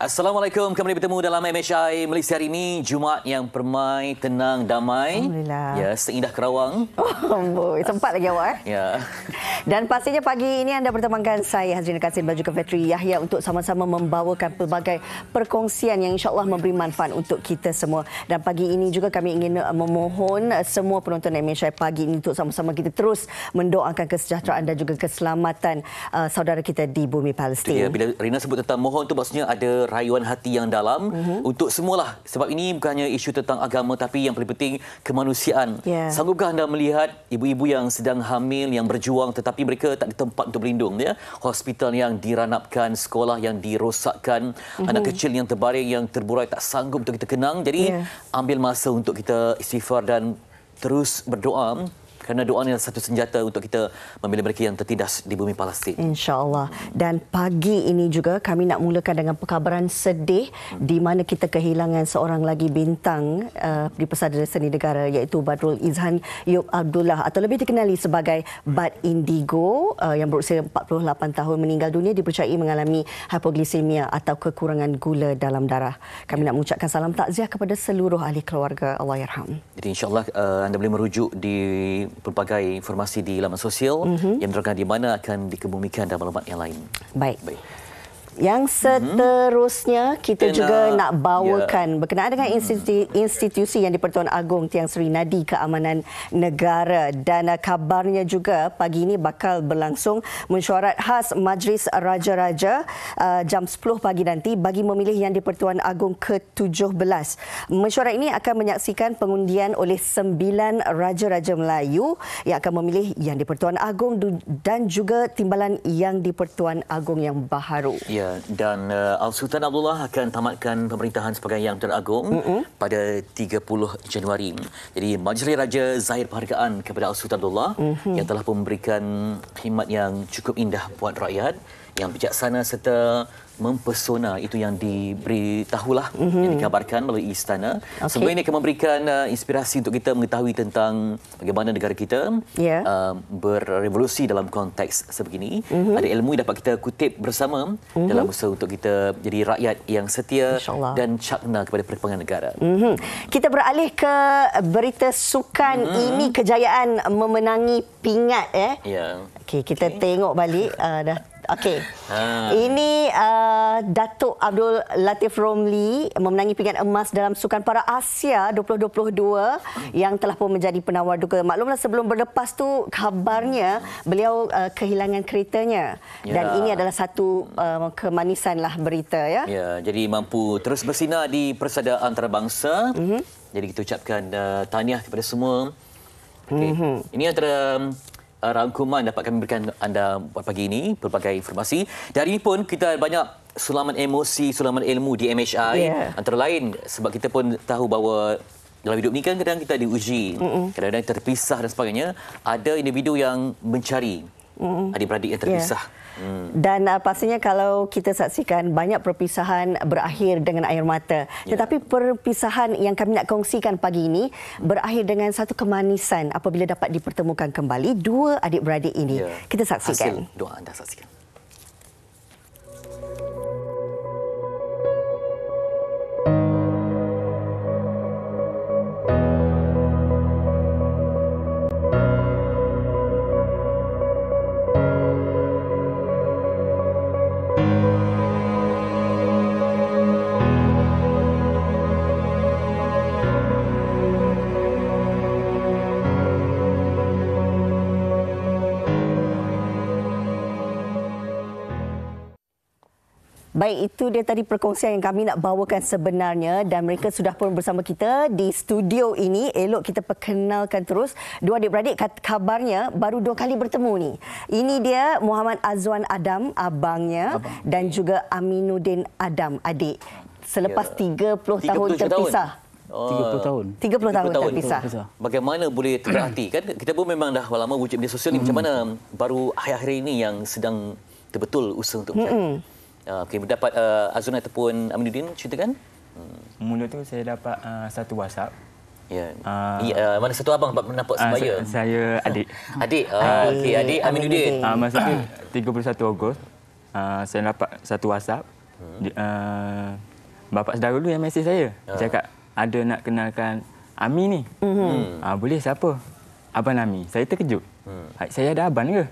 Assalamualaikum, kembali bertemu dalam MHI Malaysia hari ini, Jumaat yang permai, tenang, damai. Alhamdulillah. Ya, seindah Kerawang. Oh, sempat lagi awak. Ya. Dan pastinya pagi ini anda bertemankan saya Hazrina Kasim dan juga Fetri Yahya untuk sama-sama membawakan pelbagai perkongsian yang insya-Allah memberi manfaat untuk kita semua. Dan pagi ini juga kami ingin memohon semua penonton MHI pagi ini untuk sama-sama kita terus mendoakan kesejahteraan dan juga keselamatan saudara kita di bumi Palestin. Ya, bila Rina sebut tentang mohon tu maksudnya ada rayuan hati yang dalam untuk semualah. Sebab ini bukannya isu tentang agama tapi yang paling penting kemanusiaan. Yeah. Sanggupkah anda melihat ibu-ibu yang sedang hamil yang berjuang tetapi mereka tak ada tempat untuk berlindung, ya? Hospital yang diranapkan, sekolah yang dirosakkan, anak kecil yang terbaring yang terburai tak sanggup untuk kita kenang. Jadi ambil masa untuk kita istighfar dan terus berdoa. Kerana doa adalah satu senjata untuk kita membela mereka yang tertindas di bumi Palestin. InsyaAllah. Dan pagi ini juga kami nak mulakan dengan perkabaran sedih di mana kita kehilangan seorang lagi bintang di pesada seni negara iaitu Badrul Izhan Yub Abdullah atau lebih dikenali sebagai Bad Indigo yang berusia 48 tahun meninggal dunia dipercayai mengalami hipoglikemia atau kekurangan gula dalam darah. Kami nak mengucapkan salam takziah kepada seluruh ahli keluarga. Allahyarham. Jadi insyaAllah anda boleh merujuk di pelbagai informasi di laman sosial yang menerangkan di mana akan dikebumikan dan maklumat yang lain. Baik. Yang seterusnya kita juga nak bawakan berkenaan dengan institusi yang di-Pertuan Agong Tiang Sri Nadi Keamanan Negara dan kabarnya juga pagi ini bakal berlangsung mesyuarat khas Majlis Raja-Raja jam 10 pagi nanti bagi memilih Yang di-Pertuan Agong ke-17. Mesyuarat ini akan menyaksikan pengundian oleh 9 Raja-Raja Melayu yang akan memilih Yang di-Pertuan Agong dan juga timbalan Yang di-Pertuan Agong yang baharu. Ya, dan Al-Sultan Abdullah akan tamatkan pemerintahan sebagai Yang di-Pertuan Agong pada 30 Januari. Jadi Majlis Raja zahir penghargaan kepada Al-Sultan Abdullah yang telah memberikan khidmat yang cukup indah buat rakyat, yang bijaksana serta mempesona. Itu yang diberitahulah, yang dikabarkan melalui istana. Semua ini akan memberikan inspirasi untuk kita mengetahui tentang bagaimana negara kita berevolusi dalam konteks sebegini. Ada ilmu yang dapat kita kutip bersama dalam usaha untuk kita jadi rakyat yang setia dan cakna kepada perkembangan negara. Kita beralih ke berita sukan. Ini kejayaan memenangi pingat. Okey, kita tengok balik. Okey. Ini Datuk Abdul Latif Romli memenangi pingat emas dalam Sukan Para Asia 2022 yang telah pun menjadi penawar duka. Maklumlah sebelum berlepas tu kabarnya beliau kehilangan keretanya dan ini adalah satu kemanisanlah berita, ya. Ya, jadi mampu terus bersinar di persada antarabangsa. Jadi kita ucapkan tahniah kepada semua. Ini antara rangkuman dapat kami berikan anda pagi ini, pelbagai informasi. Dan hari ini pun kita banyak sulaman emosi, sulaman ilmu di MHI. Antara lain sebab kita pun tahu bahawa dalam hidup ni kan kadang kita diuji, kadang-kadang terpisah dan sebagainya. Ada individu yang mencari adik-beradik yang terpisah. Dan pastinya kalau kita saksikan banyak perpisahan berakhir dengan air mata. Tetapi perpisahan yang kami nak kongsikan pagi ini berakhir dengan satu kemanisan apabila dapat dipertemukan kembali dua adik-beradik ini. Kita saksikan. Hasil doa anda saksikan. Baik, itu dia tadi perkongsian yang kami nak bawakan sebenarnya dan mereka sudah pun bersama kita di studio ini. Elok kita perkenalkan terus dua adik-beradik, kabarnya baru 2 kali bertemu ni. Ini dia Muhammad Azwan Adam, abangnya, dan juga Aminuddin Adam, adik. Selepas 30 tahun terpisah. 30 tahun. 30 tahun terpisah. Bagaimana boleh terhati kan? Kita pun memang dah lama wujud media sosial ni. Macam mana baru akhir-akhir ini yang sedang betul usaha untuk mencari? Okey, mendapat Azwan ataupun Aminuddin, ceritakan. Mula tu saya dapat satu WhatsApp. Ya. Mana satu abang nampak sebaya? Saya adik. Adik. Okey, adik Aminuddin. Masa tu 31 Ogos saya dapat satu WhatsApp. Bapa saudara dulu yang mesej saya. Dia cakap, ada nak kenalkan Ami ni. Boleh, siapa? Abang Ami. Saya terkejut. Saya ada abang ke?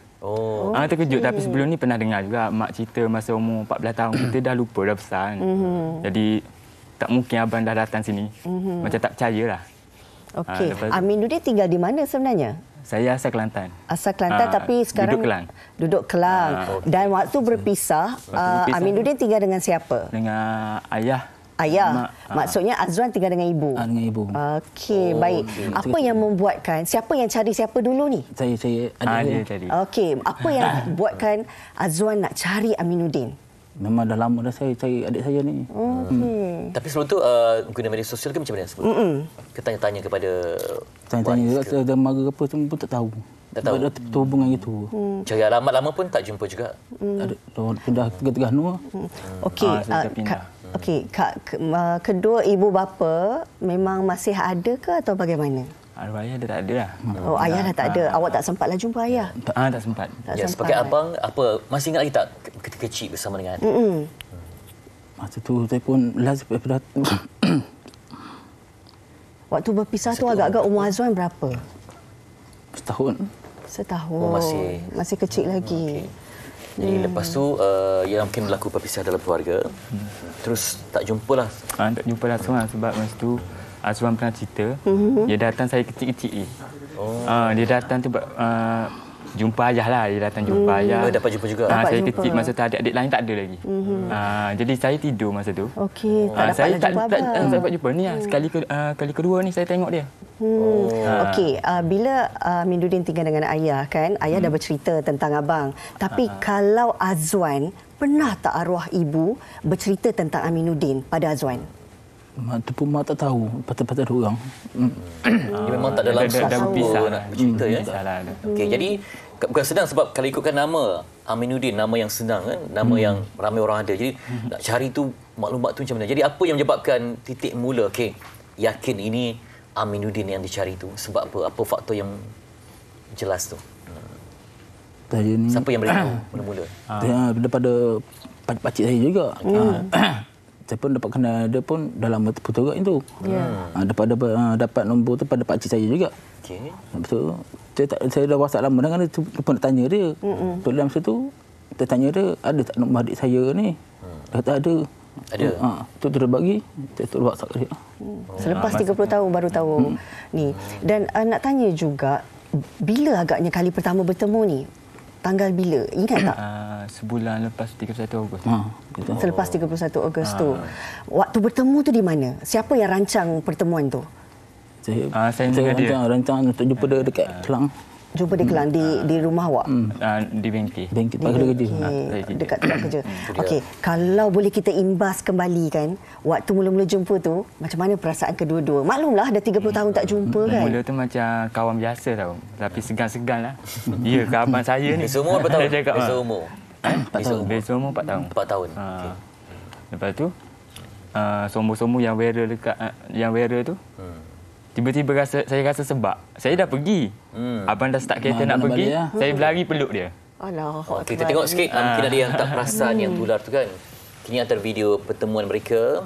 Terkejut. Tapi sebelum ni pernah dengar juga mak cerita masa umur 14 tahun. Kita dah lupa, dah besar kan. Jadi tak mungkin abang dah datang sini. Macam tak percayalah. Okey. Aminuddin tinggal di mana sebenarnya? Saya asal Kelantan. Asal Kelantan tapi sekarang duduk Kelang. Dan waktu berpisah, Aminuddin tinggal dengan siapa? Dengan ayah. Ayah. Maksudnya Azwan tinggal dengan ibu. Dengan ibu. Okey, baik. Apa yang membuatkan, siapa yang cari siapa dulu ni? Saya dia cari. Okey, apa yang buatkan Azwan nak cari Aminuddin? Memang dah lama dah saya cari adik saya ni. Tapi sebelum tu guna media sosial ke macam mana sebelum? Kita tanya-tanya kepada Tanya-tanya juga saya mara apa semua pun tak tahu. Tak tahu. Ada hubungan itu. Cari alamat lama pun tak jumpa juga. Ada pindah ke Terengganu. Okey, okey, kedua ibu bapa memang masih ada ke atau bagaimana? Arwah ayah dah tak ada lah. Ayah dah tak ada. Awak tak sempatlah jumpa ayah? Tak sempat. Sebagai abang, masih ingat lagi tak ketika kecil bersama dengan adik? Masa tu saya pun last Waktu berpisah tu agak-agak umur Azwan berapa? setahun. Setahun. Masih kecil lagi. Jadi lepas tu yang mungkin berlaku perpisahan dalam keluarga. Terus tak jumpalah. Tak jumpa langsung lah sebab masa tu Azwan pernah cerita, dia datang saya kecil-kecil. Dia datang tu jumpa ayah lah. Dia datang jumpa ayah. Dapat jumpa juga. Saya kecil masa tu adik-adik lain tak ada lagi. Jadi saya tidur masa tu. Okey, Saya tak dapat jumpa. Ni lah, kali kedua ni saya tengok dia. Okey, bila Aminuddin tinggal dengan ayah kan, ayah dah bercerita tentang abang. Tapi kalau Azwan, pernah tak arwah ibu bercerita tentang Aminuddin pada Azwan? Mak tu pun mak tak tahu patah-patah dua orang. Dia memang tak ada langsung dah berpisah nak bercerita ya. Okey, jadi bukan senang sebab kalau ikutkan nama Aminuddin, nama yang senang kan, nama yang ramai orang ada. Jadi nak cari tu maklumat tu macam mana? Jadi apa yang menyebabkan titik mula yakin ini Aminuddin yang dicari tu? Sebab apa? Apa faktor yang jelas tu? Saya ni Siapa yang beritahu mula-mula? daripada pakcik saya juga. Saya pun dapat kenal dia pun dalam putus orang itu. Dapat nombor tu pada pakcik saya juga. Okey. Lepas tu saya dah WhatsApp lama dengan dia tu pun nak tanya dia. Dalam masa tu saya tanya dia, ada tak nombor adik saya ni? Dia kata ada. Ada. Tu dia bagi, saya tu WhatsApp dia. Selepas 30 tahun baru tahu ni. Dan nak tanya juga, bila agaknya kali pertama bertemu ni? Tanggal bila? Ingat tak? Sebulan lepas 31 Ogos. Selepas 31 Ogos tu. Waktu bertemu tu di mana? Siapa yang rancang pertemuan tu? Saya rancang untuk jumpa dia dekat Kelang. Jumpa di Kelang, di rumah awak? Di bengkel. Bengkel tempat kerja. Dekat tempat kerja. Okey, kalau boleh kita imbas kembali kan, waktu mula-mula jumpa tu, macam mana perasaan kedua-dua? Maklumlah dah 30 tahun tak jumpa kan? Mula tu macam kawan biasa tau. Tapi segan-segan lah. Ya, ke abang saya ni. Beza umur berapa tahun? Cakap, Beza umur? 4 tahun. 4 tahun. Okey. Lepas tu, sombong-sombong yang wearer dekat, yang wearer tu, tiba-tiba saya rasa sebab. Saya dah pergi. Abang dah start kereta nak pergi. Saya berlari peluk dia. Alah. Kita tengok sikit mungkin ada yang tak perasan yang tular tu kan. Ini antara video pertemuan mereka.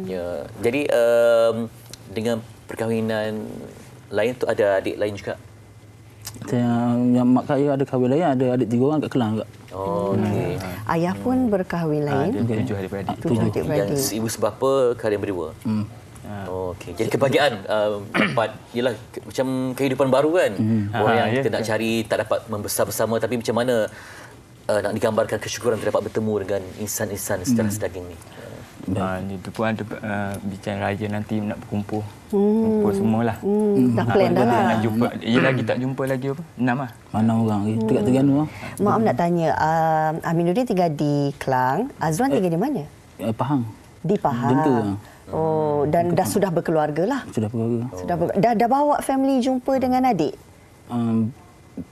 Ya. Jadi dengan perkahwinan lain tu ada adik lain juga. Yang mak saya ada kahwin lain, ada adik 3 orang kat Kelang juga. Okey. Ayah pun berkahwin lain. 7 adik-beradik. 7 adik-beradik. Yang ibu sebapa kalian berdua. Okey. Jadi kebahagiaan dapat ialah macam kehidupan baru kan. Orang yang kita nak cari tak dapat membesar bersama, tapi macam mana nak digambarkan kesyukuran terdapat bertemu dengan insan-insan secara sedaging ni. Itu pun ada bincang raya nanti nak berkumpul. Kumpul semualah. Dah plan dah lah. Nak jumpa. Ya lagi tak jumpa lagi apa? 6 lah. 6 orang lagi dekat Terengganu. Maaf nak tanya, Aminuddin tinggal di Kelang, Azwan tinggal di mana? Pahang. Di Pahang. Dengka. Oh, dan dah sudah berkeluarga lah. Sudah berkeluarga. Dah bawa family jumpa dengan adik?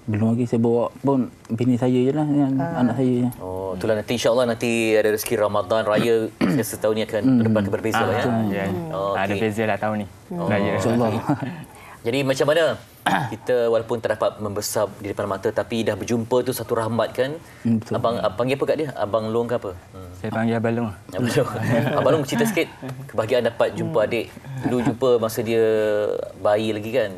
Belum lagi, saya bawa pun bini saya je lah, anak saya je. Itulah nanti insyaAllah nanti ada rezeki Ramadan Raya setahun ni akan berbeza lah ya. Ada beza lah tahun ni. Raya. InsyaAllah. Jadi macam mana kita walaupun tak dapat membesar di depan mata tapi dah berjumpa tu satu rahmat kan? Betul. Abang panggil apa kat dia? Abang Long ke apa? Saya panggil Abang Long. Abang Long. Abang Long cerita sikit kebahagiaan dapat jumpa adik. Dulu jumpa masa dia bayi lagi kan?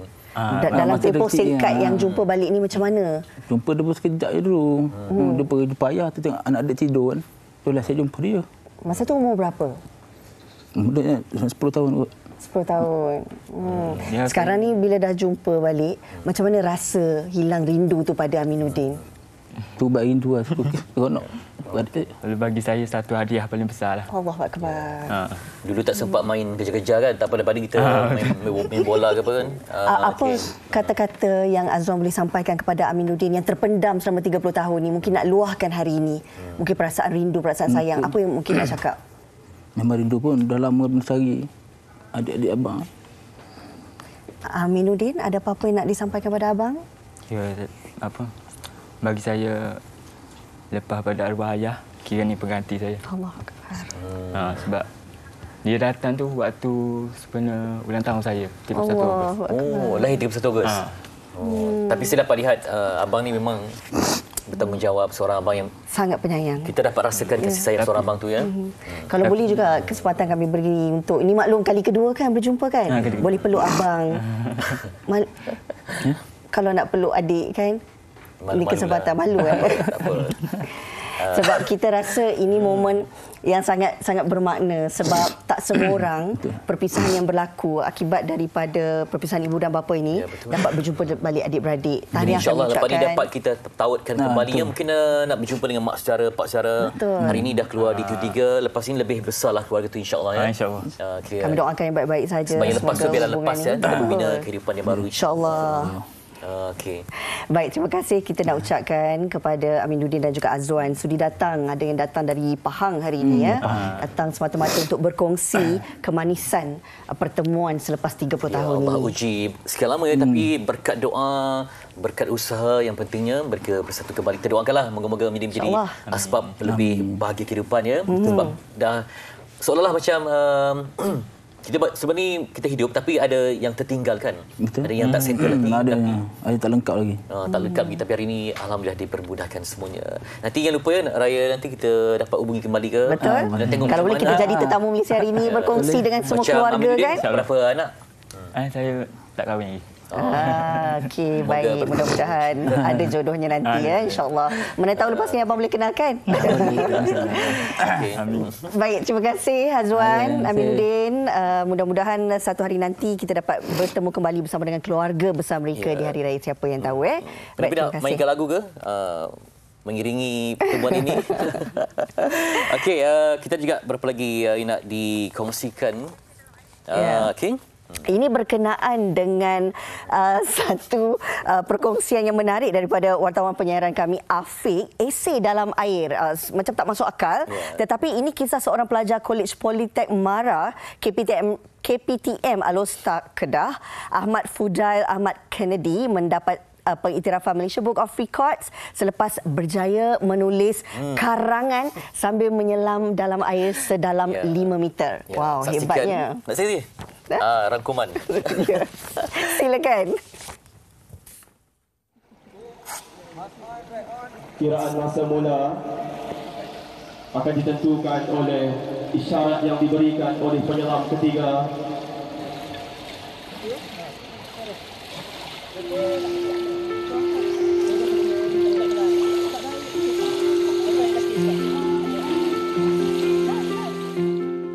Dalam masa tempoh kecil, singkat yang jumpa balik ni macam mana? Jumpa dia pun sekejap je dulu. Dia pergi jumpa ayah tu tengok anak dia tidur kan. Itulah saya jumpa dia. Masa tu umur berapa? Mudanya 10 tahun kot. 10 tahun. Ya, Sekarang ni bila dah jumpa balik, macam mana rasa hilang rindu tu pada Aminuddin? Tu buat rindu lah. Seronok. Kalau bagi saya satu hadiah paling besar lah. Allahu Akbar. Dulu tak sempat main kejar-kejar kan? Tak pada kita main bola ke apa kan? Apa kata-kata yang Azwan boleh sampaikan kepada Aminuddin yang terpendam selama 30 tahun ni, mungkin nak luahkan hari ini? Mungkin perasaan rindu, perasaan sayang. Apa yang mungkin nak cakap? Memang rindu pun dah lama mencari adik-adik abang. Aminuddin, ada apa-apa yang nak disampaikan pada abang? Ya, apa? Bagi saya, lepas pada arwah ayah, kira ni pengganti saya. Allah Akbar. Sebab dia datang tu waktu sebenarnya ulang tahun saya, 31 Ogos. Oh, lahir 31 Ogos. Tapi saya dapat lihat abang ni memang bertanggungjawab, seorang abang yang Sangat penyayang. kita dapat rasakan kasih sayang seorang abang tu ya. Kalau boleh juga kesempatan kami beri untuk, ini maklum kali kedua kan berjumpa kan? Boleh peluk abang. Kalau nak peluk adik kan? Ini kesempatan malu kan? Tak apa. Sebab kita rasa ini momen yang sangat bermakna, sebab tak semua orang perpisahan yang berlaku akibat daripada perpisahan ibu dan bapa ini dapat berjumpa balik adik-beradik. Jadi insyaAllah lepas ni dapat kita tautkan kembali ya, mungkin nak berjumpa dengan mak secara, pak secara. Hari ini dah keluar di TV3, lepas ini lebih besarlah keluarga tu insyaAllah ya. InsyaAllah. Kami doakan yang baik-baik saja. Sebab yang lepas tu biarlah lepas ya, kita membina Betul. kehidupan yang baru InsyaAllah. Okey. Baik, terima kasih kita nak ucapkan kepada Aminuddin dan juga Azwan sudi datang. Ada yang datang dari Pahang hari ini ya. Datang semata-mata untuk berkongsi kemanisan pertemuan selepas 30 tahun Allah ini. uji sekian lama ya, tapi berkat doa, berkat usaha yang pentingnya mereka bersatu kembali. Kita doakanlah moga-moga menjadi asbab lebih bahagia kehidupan ya. Sebab dah seolah-olah macam kita sebenarnya kita hidup tapi ada yang tertinggal kan. Betul. Ada yang tak settle lagi. Ada tak lengkap lagi. Tak lengkap lagi, tapi hari ini alhamdulillah dipermudahkan semuanya. Nanti jangan lupa ya, raya nanti kita dapat hubungi kembali ke. Betul. Kalau boleh kita jadi tetamu Malaysia hari ini, berkongsi dengan semua keluarga kan. Berapa anak? Saya tak kahwin lagi. Okey, baik. Mudah-mudahan ada jodohnya nanti ya, insya-Allah. Mana tahu lepas ni abang boleh kenalkan. Okay. Baik, terima kasih Azwan, Aminuddin. Mudah-mudahan satu hari nanti kita dapat bertemu kembali bersama dengan keluarga besar mereka di hari raya, siapa yang tahu Tapi nak mainkan lagu ke? Mengiringi pertemuan ini. Okey, kita juga berapa lagi nak dikongsikan. Okey. Ini berkenaan dengan satu perkongsian yang menarik daripada wartawan penyiaran kami, Afiq. Esei dalam air. Macam tak masuk akal. Tetapi ini kisah seorang pelajar Kolej Politek Mara, KPTM Alostar Kedah, Ahmad Fudail Ahmad Kennedy mendapat pengiktirafan Malaysia Book of Records selepas berjaya menulis karangan sambil menyelam dalam air sedalam 5 meter. Wow, saksikan. hebatnya. Nak saya ni? Rangkuman. Silakan. Kiraan masa mula akan ditentukan oleh isyarat yang diberikan oleh penyelam ketiga.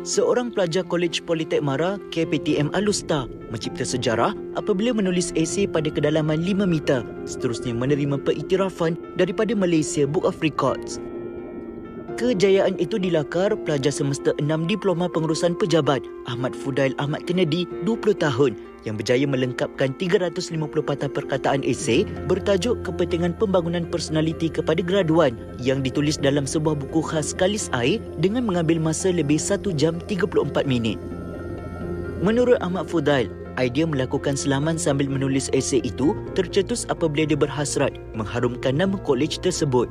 Seorang pelajar Kolej Politek Mara, KPTM Alostar, mencipta sejarah apabila menulis esei pada kedalaman 5 meter, seterusnya menerima pengiktirafan daripada Malaysia Book of Records. Kejayaan itu dilakar pelajar semester 6 Diploma Pengurusan Pejabat Ahmad Fudail Ahmad Kennedy, 20 tahun, yang berjaya melengkapkan 350 patah perkataan esei bertajuk Kepentingan Pembangunan Personaliti kepada Graduan yang ditulis dalam sebuah buku khas kalis air dengan mengambil masa lebih 1 jam 34 minit. Menurut Ahmad Fudail, idea melakukan selaman sambil menulis esei itu tercetus apabila dia berhasrat mengharumkan nama kolej tersebut.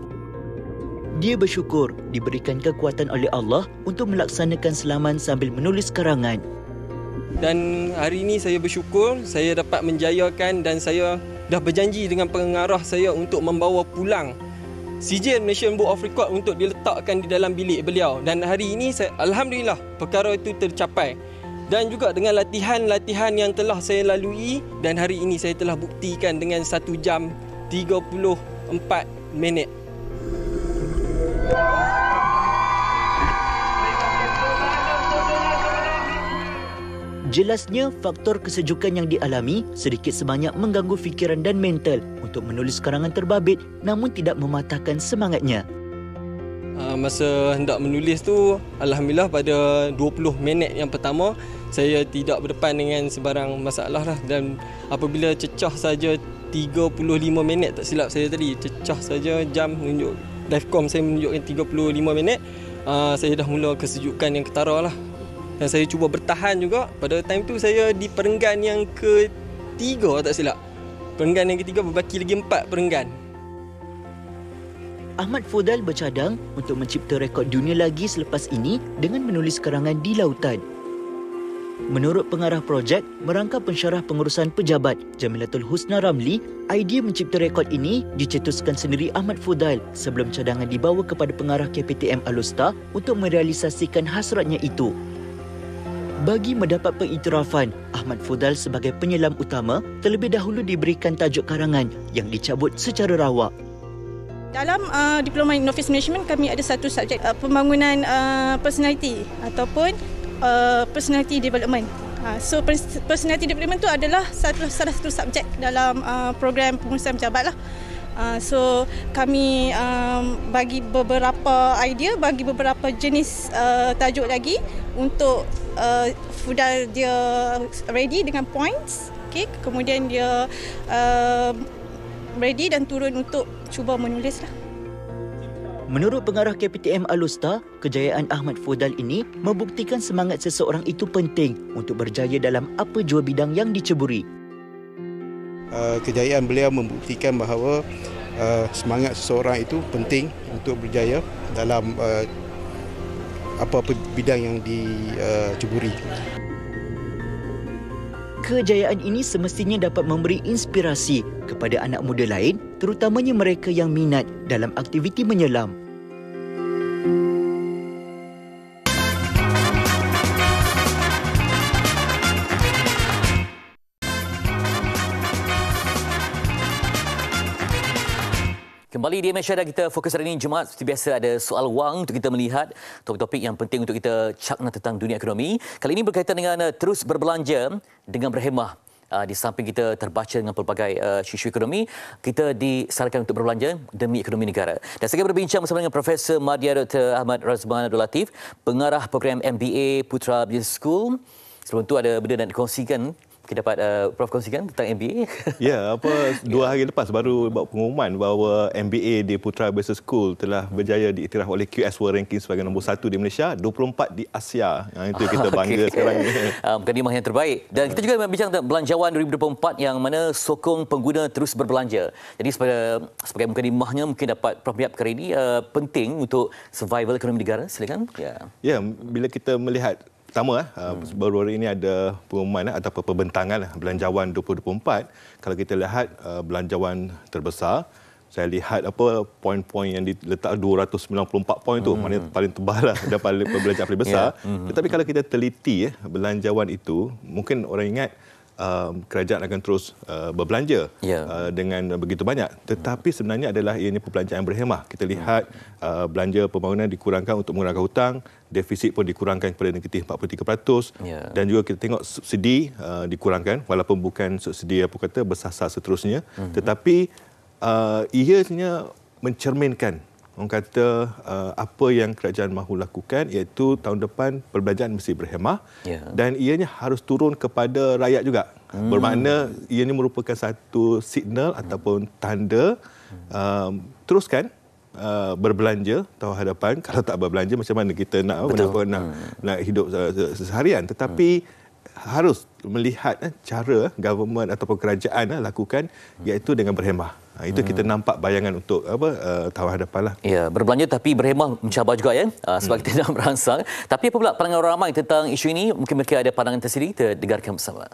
Dia bersyukur diberikan kekuatan oleh Allah untuk melaksanakan selaman sambil menulis karangan. Dan hari ini saya bersyukur saya dapat menjayakan dan saya dah berjanji dengan pengarah saya untuk membawa pulang sijil Malaysian Book of Record untuk diletakkan di dalam bilik beliau. Dan hari ini alhamdulillah perkara itu tercapai. Dan juga dengan latihan-latihan yang telah saya lalui dan hari ini saya telah buktikan dengan 1 jam 34 minit. Jelasnya, faktor kesejukan yang dialami sedikit sebanyak mengganggu fikiran dan mental untuk menulis karangan terbabit namun tidak mematahkan semangatnya. Masa hendak menulis tu, alhamdulillah pada 20 minit yang pertama, saya tidak berdepan dengan sebarang masalah lah. Dan apabila cecah saja 35 minit, tak silap saya tadi, cecah saja jam menunjuk, Divecom saya menunjukkan 35 minit, saya dah mula kesejukan yang ketara lah. Dan saya cuba bertahan juga. Pada time tu saya di perenggan yang ketiga, tak silap. Perenggan yang ketiga, berbaki lagi 4 perenggan. Ahmad Fodal bercadang untuk mencipta rekod dunia lagi selepas ini dengan menulis karangan di lautan. Menurut pengarah projek, merangka pensyarah pengurusan pejabat Jamilatul Husna Ramli, idea mencipta rekod ini dicetuskan sendiri Ahmad Fodal sebelum cadangan dibawa kepada pengarah KPTM Alusta untuk merealisasikan hasratnya itu. Bagi mendapat pengiktirafan, Ahmad Fodal sebagai penyelam utama terlebih dahulu diberikan tajuk karangan yang dicabut secara rawak. Dalam Diploma in Office Management, kami ada satu subjek pembangunan personality ataupun personality development. So personality development tu adalah salah satu subjek dalam program pengurusan pejabat lah. So kami bagi beberapa idea, bagi beberapa jenis tajuk lagi untuk Fodal dia ready dengan points, okay? Kemudian dia ready dan turun untuk cuba menulis lah. Menurut pengarah KPTM Alusta, kejayaan Ahmad Fodal ini membuktikan semangat seseorang itu penting untuk berjaya dalam apa jua bidang yang diceburi. Kejayaan beliau membuktikan bahawa semangat seseorang itu penting untuk berjaya dalam apa-apa bidang yang diceburi. Kejayaan ini semestinya dapat memberi inspirasi kepada anak muda lain, terutamanya mereka yang minat dalam aktiviti menyelam. Kembali di Masyarakat, kita fokus hari ini Jumaat. Seperti biasa ada soal wang untuk kita melihat topik-topik yang penting untuk kita cakna tentang dunia ekonomi. Kali ini berkaitan dengan terus berbelanja dengan berhemah. Di samping kita terbaca dengan pelbagai isu ekonomi, kita disarankan untuk berbelanja demi ekonomi negara. Dan saya akan berbincang bersama dengan Profesor Madya Dr. Ahmad Razman Abdul Latif, pengarah program MBA Putra Business School. Sebelum tu ada benda nak dikongsikan. Kita dapat Prof kongsikan tentang MBA. Ya, 2 hari lepas baru buat pengumuman bahawa MBA di Putra Business School telah berjaya diiktiraf oleh QS World Ranking sebagai nombor 1 di Malaysia, 24 di Asia. Itu kita bangga sekarang ni. Mukadimah yang terbaik. Dan kita juga berbincang tentang belanjawan 2024 yang mana sokong pengguna terus berbelanja. Jadi sebagai mukadimahnya mungkin dapat Prof lihat perkara ini penting untuk survival ekonomi negara. Silakan. Ya, bila kita melihat pertama, baru-baru ini ada pengumuman atau pembentangan belanjawan 2024. Kalau kita lihat belanjawan terbesar, saya lihat poin-poin yang diletak 294 poin tu, maknanya paling tebal lah dan belanjawan paling besar. Tetapi kalau kita teliti belanjawan itu, mungkin orang ingat kerajaan akan terus berbelanja dengan begitu banyak. Tetapi sebenarnya adalah ianya perbelanjaan berhemah. Kita lihat belanja pembangunan dikurangkan untuk mengurangkan hutang, defisit pun dikurangkan kepada negatif 43%, dan juga kita tengok subsidi dikurangkan walaupun bukan subsidi bersasar seterusnya, tetapi ianya mencerminkan orang kata apa yang kerajaan mahu lakukan, iaitu tahun depan perbelanjaan mesti berhemah dan ianya harus turun kepada rakyat juga. Bermakna ianya merupakan satu signal ataupun tanda teruskan berbelanja tahun hadapan. Kalau tak berbelanja macam mana kita nak hidup seharian. Tetapi harus melihat cara government ataupun kerajaan lakukan, iaitu dengan berhemah. Itu kita nampak bayangan untuk tahun hadapan lah. Ya, berbelanja tapi berhemah mencabar juga ya, sebab kita nak merangsang. Tapi apa pula pandangan orang ramai tentang isu ini? Mungkin mereka ada pandangan tersendiri, kita dengarkan bersama.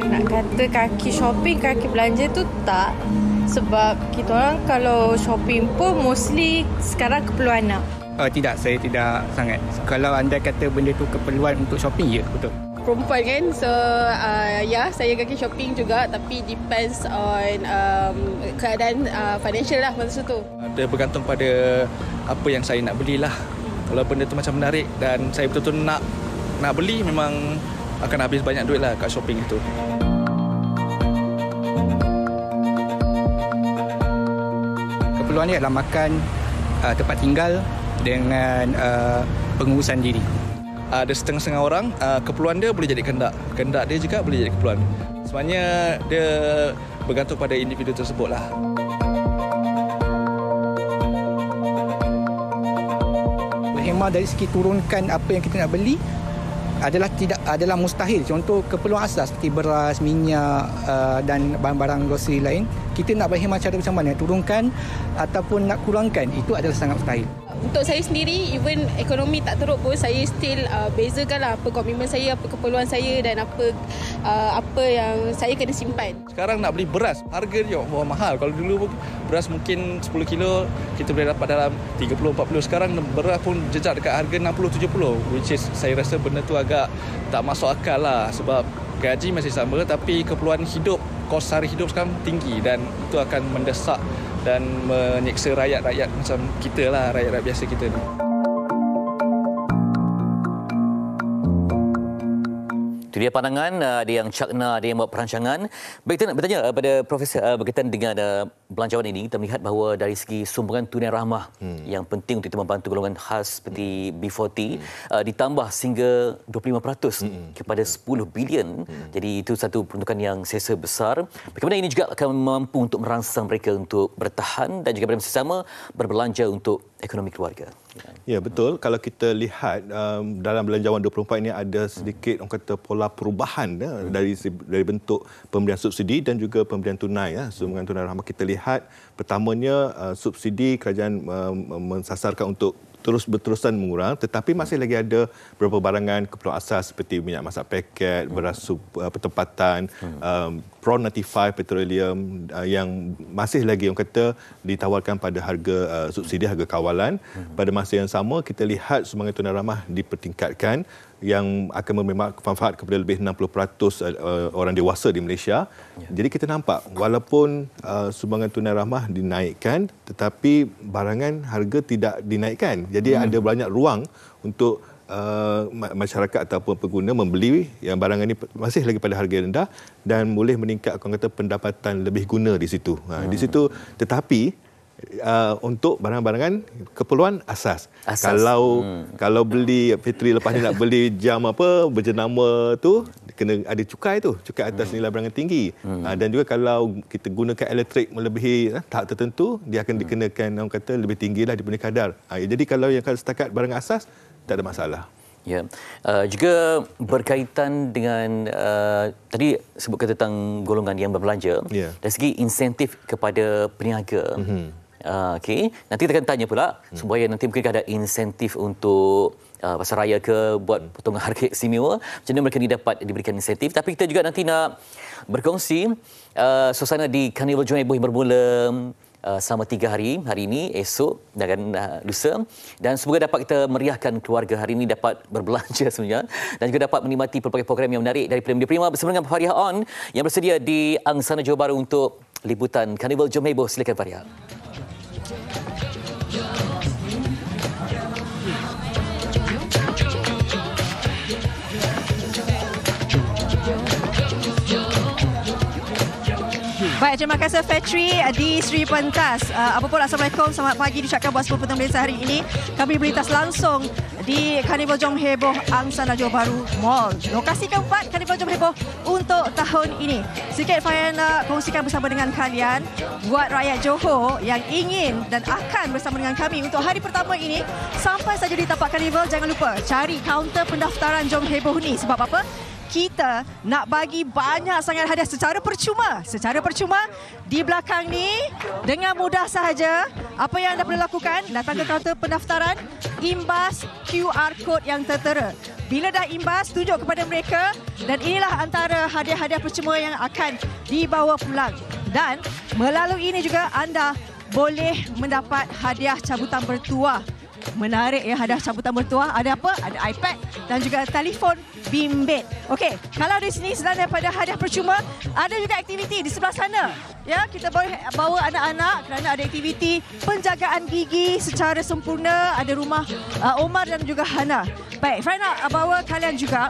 Nak kata kaki shopping, kaki belanja tu tak. Sebab kita orang kalau shopping pun mostly sekarang keperluan anak. Tidak, saya tidak sangat. Kalau anda kata benda tu keperluan untuk shopping, ya betul. Perempuan kan, so ya saya kaki shopping juga, tapi depends on keadaan financial lah masa tu. Dia bergantung pada apa yang saya nak belilah. Kalau benda tu macam menarik dan saya betul-betul nak beli, memang akan habis banyak duit lah kat shopping itu. Keperluan dia adalah makan, tempat tinggal dengan pengurusan diri. Ada setengah-setengah orang, keperluan dia boleh jadi kendak. Kendak dia juga boleh jadi keperluan. Sebenarnya dia bergantung pada individu tersebut lah. Berhemah dari segi turunkan apa yang kita nak beli adalah mustahil. Contoh keperluan asas seperti beras, minyak dan barang-barang grocery lain, kita nak berhemah cara macam mana, turunkan ataupun nak kurangkan, itu adalah sangat mustahil. Untuk saya sendiri, even ekonomi tak teruk pun, saya still bezakanlah apa komitmen saya, apa keperluan saya dan apa yang saya kena simpan. Sekarang nak beli beras, harga dia mahal. Kalau dulu beras mungkin 10 kilo kita boleh dapat dalam 30-40. Sekarang beras pun jejak dekat harga 60-70, which is saya rasa benda tu agak tak masuk akal lah, sebab gaji masih sama tapi keperluan hidup, kos sara hidup sekarang tinggi dan itu akan mendesak dan menyeksa rakyat-rakyat macam kita lah, rakyat-rakyat biasa kita ni. Itu dia pandangan, ada yang cakna, ada yang buat perancangan. Baik, kita nak bertanya pada Profesor berkaitan dengan belanjawan ini. Kita melihat bahawa dari segi sumbangan tunai rahmah yang penting untuk kita membantu golongan khas seperti B40 ditambah sehingga 25% kepada 10 bilion. Jadi itu satu peruntukan yang sesa besar. Bagaimana ini juga akan mampu untuk merangsang mereka untuk bertahan dan juga pada masa sama berbelanja untuk ekonomi keluarga. Ya, betul. Kalau kita lihat dalam belanjawan 24 ini ada sedikit orang kata pola perubahan dari bentuk pemberian subsidi dan juga pemberian tunai, sumbangan tunai rahmah. Kita lihat pertamanya subsidi kerajaan mensasarkan untuk berterusan mengurang, tetapi masih lagi ada beberapa barangan keperluan asas seperti minyak masak paket, beras pertempatan, Prawn 95 petroleum yang masih lagi orang kata ditawarkan pada harga subsidi, harga kawalan. Pada masa yang sama kita lihat sumbangan tunai rahmah dipertingkatkan yang akan memberi manfaat kepada lebih 60% orang dewasa di Malaysia. Jadi kita nampak walaupun sumbangan tunai rahmah dinaikkan tetapi barangan harga tidak dinaikkan. Jadi ada banyak ruang untuk masyarakat ataupun pengguna membeli yang barangan ini masih lagi pada harga rendah dan boleh meningkat orang kata pendapatan lebih guna di situ. Di situ tetapi untuk barang-barangan keperluan asas. Kalau beli Fitri lepas ni nak beli jam berjenama tu kena ada cukai atas nilai barangan tinggi. Dan juga kalau kita gunakan elektrik melebihi tahap tertentu, dia akan dikenakan orang kata lebih tinggilah daripada kadar. Jadi kalau yang setakat barang asas tak ada masalah. Ya, juga berkaitan dengan tadi sebutkan tentang golongan yang berbelanja, dari segi insentif kepada peniaga. Okey, nanti kita akan tanya pula supaya nanti mungkin ada insentif untuk pasaraya ke buat potongan harga istimewa. Macam mana mereka ni dapat diberikan insentif. Tapi kita juga nanti nak berkongsi suasana di Karnival Jom Heboh yang bermula selama 3 hari, hari ini, esok dan lusa. Dan semoga dapat kita meriahkan keluarga hari ini, dapat berbelanja sebenarnya dan juga dapat menikmati pelbagai program yang menarik daripada Media Prima bersama dengan Fariah On yang bersedia di Angsana Johor Bahru untuk liputan Karnival Jom Heboh. Silakan Fariah. Baik, terima kasih Fetri di Sri Pentas. Apa pun, Assalamualaikum, selamat pagi diucapkan buat semua penonton Malaysia hari ini. Kami berlintas langsung di Karnival Jom Heboh Angsana Johor Bahru Mall. Lokasi keempat Karnival Jom Heboh untuk tahun ini. Sikit saya nak kongsikan bersama dengan kalian buat rakyat Johor yang ingin dan akan bersama dengan kami untuk hari pertama ini. Sampai saja di tapak Karnival, jangan lupa cari kaunter pendaftaran Jom Heboh ni. Sebab apa? Kita nak bagi banyak sangat hadiah secara percuma. Secara percuma di belakang ni dengan mudah sahaja. Apa yang anda perlu lakukan, datang ke kaunter pendaftaran, imbas QR code yang tertera. Bila dah imbas, tunjuk kepada mereka dan inilah antara hadiah-hadiah percuma yang akan dibawa pulang. Dan melalui ini juga anda boleh mendapat hadiah cabutan bertuah. Menarik ya, hadiah cabutan bertuah. Ada apa? Ada iPad dan juga telefon bimbit. Okey, kalau di sini selain daripada hadiah percuma, ada juga aktiviti di sebelah sana. Ya, kita boleh bawa anak-anak kerana ada aktiviti penjagaan gigi secara sempurna. Ada rumah Omar dan juga Hana. Baik, saya nak bawa kalian juga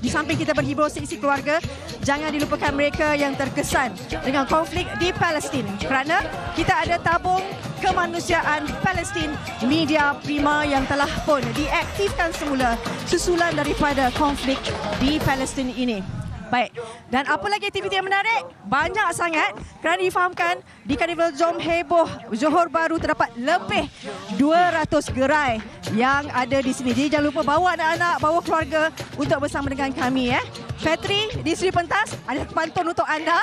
di samping kita berhibur seisi keluarga, jangan dilupakan mereka yang terkesan dengan konflik di Palestin. Kerana kita ada tabung kemanusiaan Palestin Media Prima yang telah pun diaktifkan semula susulan daripada konflik di Palestin ini. Baik, dan apa lagi aktiviti yang menarik? Banyak sangat kerana difahamkan di Karnival Jom Heboh Johor Bahru terdapat lebih 200 gerai yang ada di sini. Jadi jangan lupa bawa anak-anak, bawa keluarga untuk bersama dengan kami. Petri di Seri Pentas, ada pantun untuk anda.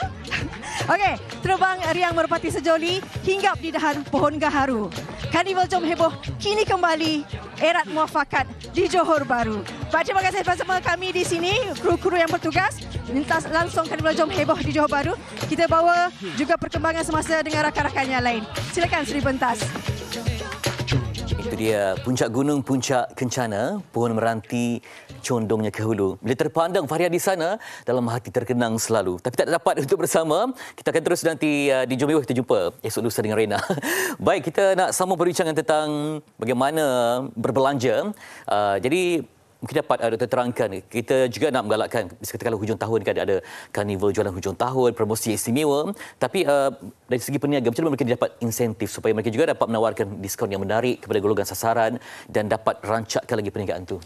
Okey, terbang riang merpati sejoli, hinggap di dahan pohon gaharu. Karnival Jom Heboh kini kembali erat muafakat di Johor Bahru. Baik, terima kasih bersama kami di sini, kru-kru yang bertugas lintas langsung Karnival Jom Heboh di Johor Bahru. Kita bawa juga perkembangan semasa dengan rakan-rakan yang lain. Silakan Seri Pentas. Itu dia puncak gunung, puncak kencana, pohon meranti condongnya ke hulu. Bila terpandang Faria di sana, dalam hati terkenang selalu. Tapi tak dapat untuk bersama. Kita akan terus nanti di Jom Heboh kita jumpa esok lusa dengan Rena. Baik, kita nak sambung perbincangan tentang bagaimana berbelanja. Jadi mungkin dapat Dr. terangkan, kita juga nak menggalakkan, katakanlah hujung tahun kan ada karnival jualan hujung tahun, promosi istimewa, tapi dari segi peniaga macam mana mereka dapat insentif supaya mereka juga dapat menawarkan diskaun yang menarik kepada golongan sasaran dan dapat rancakkan lagi perniagaan tu.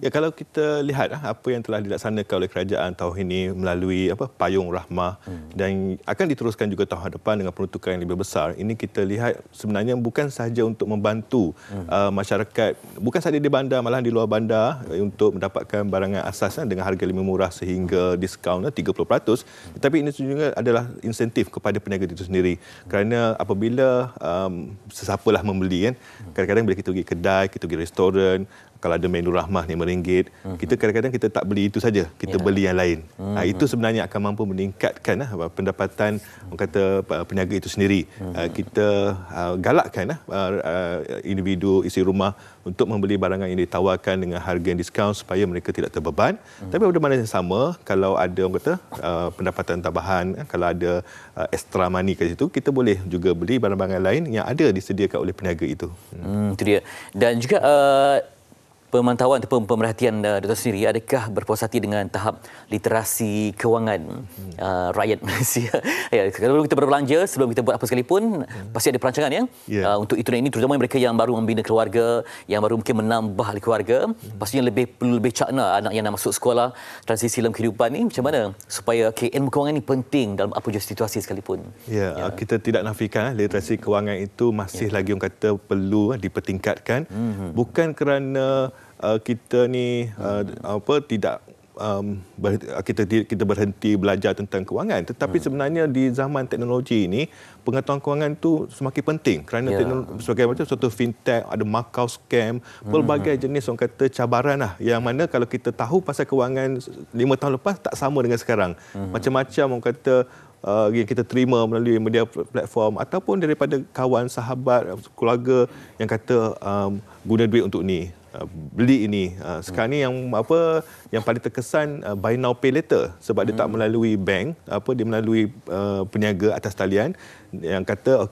Ya, kalau kita lihat apa yang telah dilaksanakan oleh kerajaan tahun ini melalui payung rahmah dan akan diteruskan juga tahun depan dengan peruntukan yang lebih besar. Ini kita lihat sebenarnya bukan sahaja untuk membantu masyarakat, bukan sahaja di bandar, malahan di luar bandar untuk mendapatkan barangan asas dengan harga lebih murah sehingga diskaun 30%, tetapi ini juga adalah insentif kepada peniaga itu sendiri. Kerana apabila sesiapalah membeli kan, kadang-kadang bila kita pergi kedai, kita pergi restoran, kalau ada menu rahmah RM5, kita kadang-kadang kita tak beli itu saja, kita beli yang lain. Itu sebenarnya akan mampu meningkatkan pendapatan peniaga itu sendiri. Kita galakkan individu isi rumah untuk membeli barangan yang ditawarkan dengan harga yang diskaun supaya mereka tidak terbeban. Tapi pada masa yang sama, kalau ada pendapatan tambahan, kalau ada extra money kat situ, kita boleh juga beli barang-barang lain yang ada disediakan oleh peniaga itu. Itu dia. Dan juga pemantauan ataupun pemerhatian Dr. sendiri, adakah berpuas hati dengan tahap literasi kewangan rakyat Malaysia? Ya, kalau kita berbelanja, sebelum kita buat apa sekalipun, pasti ada perancangan untuk itu dan ini, terutama mereka yang baru membina keluarga, yang baru mungkin menambah keluarga, pastinya perlu lebih cakna anak yang nak masuk sekolah, transisi dalam kehidupan ni macam mana supaya ilmu kewangan ni penting dalam apa je situasi sekalipun. Kita tidak nafikan literasi kewangan itu masih lagi perlu dipertingkatkan, bukan kerana kita ni tidak kita berhenti belajar tentang kewangan, tetapi sebenarnya di zaman teknologi ini pengetahuan kewangan itu semakin penting kerana sebagai macam suatu fintech, ada Macau scam, pelbagai jenis cabaran yang mana kalau kita tahu pasal kewangan 5 tahun lepas tak sama dengan sekarang. Macam-macam yang kita terima melalui media platform ataupun daripada kawan, sahabat, keluarga yang kata guna duit untuk ni, beli ini. Sekarang ni yang paling terkesan buy now pay later, sebab dia tak melalui bank, dia melalui peniaga atas talian yang kata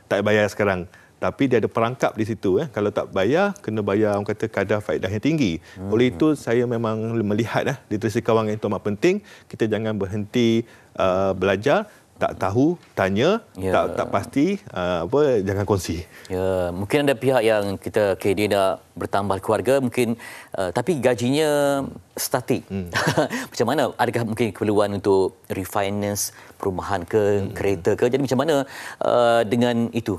tak bayar sekarang, tapi dia ada perangkap di situ. Kalau tak bayar, kena bayar kadar faedah yang tinggi. Oleh itu saya memang melihat literasi kewangan itu amat penting. Kita jangan berhenti belajar, tak tahu tanya, tak pasti jangan kongsi. Ya, mungkin ada pihak yang dia nak bertambah keluarga mungkin tapi gajinya statik. Macam mana? Adakah mungkin keperluan untuk refinance perumahan ke kereta ke? Jadi macam mana dengan itu?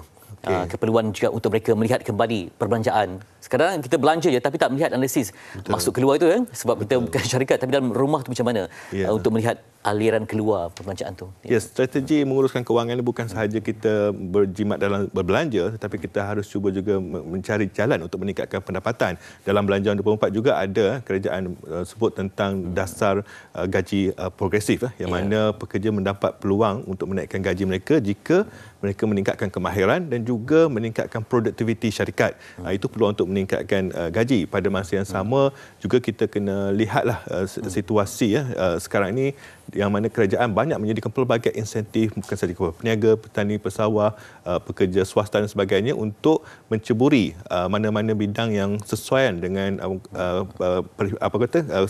Keperluan juga untuk mereka melihat kembali perbelanjaan. Sekarang kita belanja je tapi tak melihat analisis masuk keluar itu sebab kita bukan syarikat, tapi dalam rumah tu macam mana untuk melihat aliran keluar perbelanjaan tu. Strategi menguruskan kewangan ini bukan sahaja kita berjimat dalam berbelanja, tetapi kita harus cuba juga mencari jalan untuk meningkatkan pendapatan. Dalam Belanjawan 24 juga ada kerajaan sebut tentang dasar gaji progresif yang mana pekerja mendapat peluang untuk menaikkan gaji mereka jika mereka meningkatkan kemahiran dan juga meningkatkan produktiviti syarikat. Itu peluang untuk meningkatkan gaji. Pada masa yang sama juga kita kena lihatlah situasi sekarang ini yang mana kerajaan banyak menyediakan pelbagai insentif bukan sahaja kepada peniaga, petani, pesawah, pekerja swasta dan sebagainya untuk menceburi mana-mana bidang yang sesuai dengan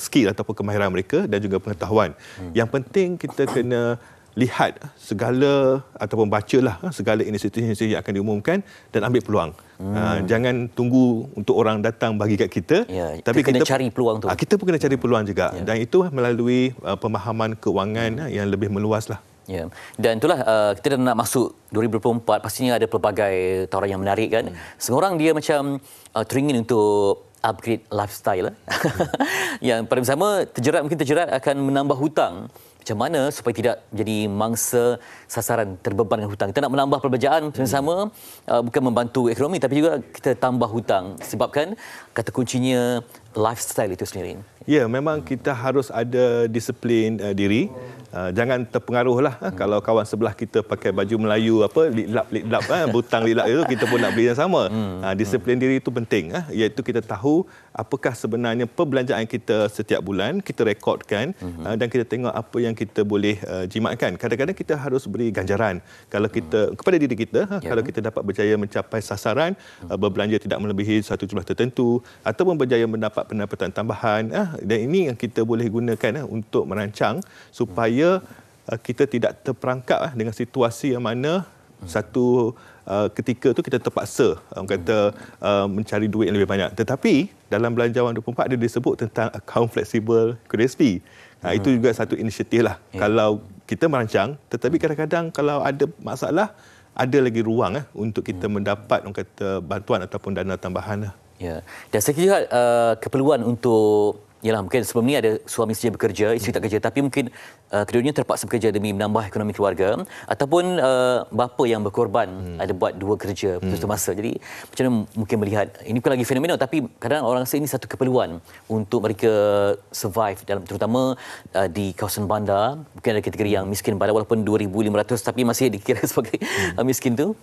skill ataupun kemahiran mereka dan juga pengetahuan. Yang penting kita kena lihat segala ataupun bacalah segala inisiatif yang akan diumumkan dan ambil peluang. Jangan tunggu untuk orang datang bagi kat kita, tapi kita cari peluang tu. Kita pun kena cari peluang juga dan itu melalui pemahaman kewangan yang lebih meluaslah. Ya. Dan itulah kita dah nak masuk 2024, pastinya ada pelbagai tawaran yang menarik kan. Semua orang dia macam teringin untuk upgrade lifestyle. Yang pada bersama terjerat akan menambah hutang. Macam mana supaya tidak jadi mangsa sasaran terbeban dengan hutang. Kita nak menambah perbelanjaan bersama bukan membantu ekonomi tapi juga kita tambah hutang sebabkan kata kuncinya lifestyle itu sendiri. Ya, memang kita harus ada disiplin diri. Jangan terpengaruhlah kalau kawan sebelah kita pakai baju Melayu liklap butang liklap itu kita pun nak beli yang sama. Disiplin diri itu penting iaitu kita tahu apakah sebenarnya perbelanjaan kita setiap bulan, kita rekodkan dan kita tengok apa yang kita boleh jimatkan. Kadang-kadang kita harus beri ganjaran kalau kita kepada diri kita kalau kita dapat berjaya mencapai sasaran berbelanja tidak melebihi satu jumlah tertentu ataupun berjaya mendapat pendapatan tambahan dan ini yang kita boleh gunakan untuk merancang supaya kita tidak terperangkap dengan situasi yang mana satu ketika tu kita terpaksa mencari duit yang lebih banyak. Tetapi dalam Belanjawan 24 dia disebut tentang account flexible KDSP. Itu juga satu inisiatif lah. Kalau kita merancang tetapi kadang-kadang kalau ada masalah ada lagi ruang untuk kita mendapat bantuan ataupun dana tambahan. Ya. Dan saya kira keperluan untuk mungkin sebelum ni ada suami saja bekerja, isteri tak kerja tapi mungkin keduanya terpaksa bekerja demi menambah ekonomi keluarga ataupun bapa yang berkorban ada buat dua kerja satu masa. Jadi macam mana mungkin melihat ini bukan lagi fenomena tapi kadang orang rasa ini satu keperluan untuk mereka survive dalam terutama di kawasan bandar. Mungkin ada kategori yang miskin bandar walaupun 2,500 tapi masih dikira sebagai miskin tu.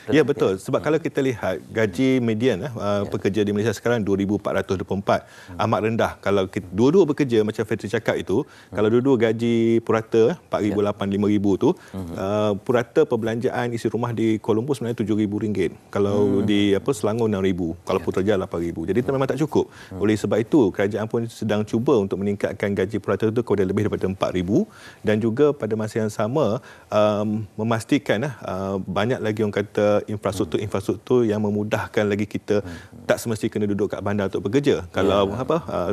Ya betul, sebab kalau kita lihat gaji median pekerja di Malaysia sekarang 2,424 amat rendah. Kalau dua-dua bekerja macam Fetri cakap itu, kalau dua-dua gaji purata 4,800 5,000 tu, purata perbelanjaan isi rumah di Kuala Lumpur sebenarnya RM7,000. Kalau di Selangor 6,000, kalau Putrajaya 8,000. Jadi itu memang tak cukup. Oleh sebab itu kerajaan pun sedang cuba untuk meningkatkan gaji purata itu kepada lebih daripada 4,000 dan juga pada masa yang sama memastikan banyak lagi orang kata infrastruktur yang memudahkan lagi kita tak semesti kena duduk kat bandar untuk bekerja. Kalau